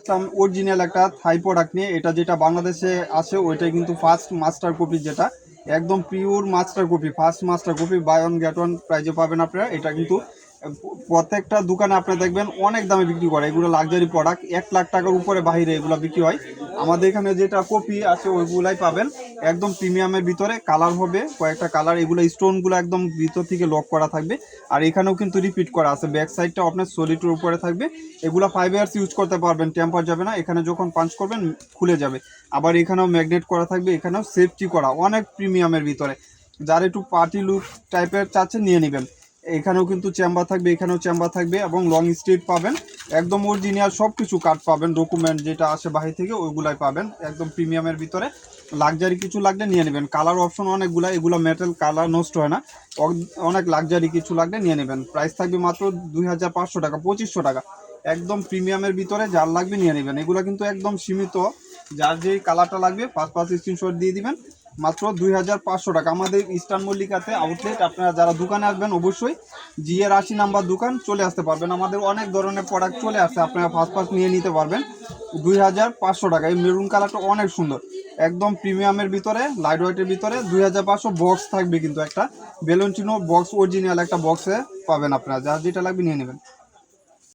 আসলাম original একটা থাই product নিয়ে। এটা যেটা বাংলাদেশে আছে ওইটাই কিন্তু ফার্স্ট মাস্টার কপি, যেটা একদম pure master copy, first master copy, buy one get one প্রাইজে পাবেন আপনারা। এটা কিন্তু প্রত্যেকটা দোকানে আপনি দেখবেন অনেক দামে বিক্রি করে। এগুলো লাক্সারি প্রোডাক্ট, 1 লাখ টাকার উপরে বাইরে এগুলো বিক্রি হয়। আমাদের এখানে যেটা কপি আছে ওইগুলাই পাবেন একদম প্রিমিয়ামের ভিতরে। কালার হবে কয়েকটা কালার, এগুলো স্টোনগুলো একদম ভিতর থেকে লক করা থাকবে। আর এখানেও কিন্তু রিপিট করা আছে, ব্যাক সাইডটা আপনার সলিডের উপরে থাকবে। এগুলো 5 ইয়ার্স ইউজ করতে পারবেন, টেম্পার যাবে না। এখানে যখন পাঞ্চ করবেন খুলে যাবে। আবার এখানেও ম্যাগনেট করা থাকবে, এখানেও সেফটি করা, অনেক প্রিমিয়ামের ভিতরে। যারা একটু পার্টি লুক টাইপের চাচ্ছেন নিয়ে নেবেন। এখানেও কিন্তু চেম্বার থাকবে, এখানেও চেম্বার থাকবে এবং লং স্ট্রিট পাবেন। একদম অরিজিনাল সব কিছু কার্ড পাবেন, ডকুমেন্ট যেটা আসে বাহির থেকে ওইগুলাই পাবেন একদম প্রিমিয়ামের ভিতরে। লাক্সারি কিছু লাগলে নিয়ে নেবেন। কালার অপশন অনেকগুলো, এগুলো মেটাল, কালার নষ্ট হয় না। অনেক লাক্সারি কিছু লাগলে নিয়ে নেবেন। প্রাইস থাকবে মাত্র 2500 টাকা, 2500 টাকা, একদম প্রিমিয়ামের ভিতরে। যার লাগবে নিয়ে নেবেন। এগুলো কিন্তু একদম সীমিত, যার যেই কালারটা লাগবে পাঁচ স্ক্রিনশট দিয়ে দিবেন। মাত্র 2500 টাকা। আমাদের ইস্টার্ন মল্লিকাতে আউটলেট। আপনারা যারা দোকানে আসবেন অবশ্যই জিএর 80 নাম্বার দোকান চলে আসতে পারবেন। আমাদের অনেক ধরনের প্রোডাক্ট চলে আসে, আপনারা ফার্স্ট নিয়ে নিতে পারবেন 2500 টাকা। এই মেরুন কালারটা অনেক সুন্দর, একদম প্রিমিয়ামের ভিতরে, লাইট ওয়েটের ভিতরে। 2500 বক্স থাকবে কিন্তু, একটা বেলুনচিনো বক্স অরিজিনাল একটা বক্সে পাবেন আপনারা। যার যেটা লাগবে নিয়ে নেবেন।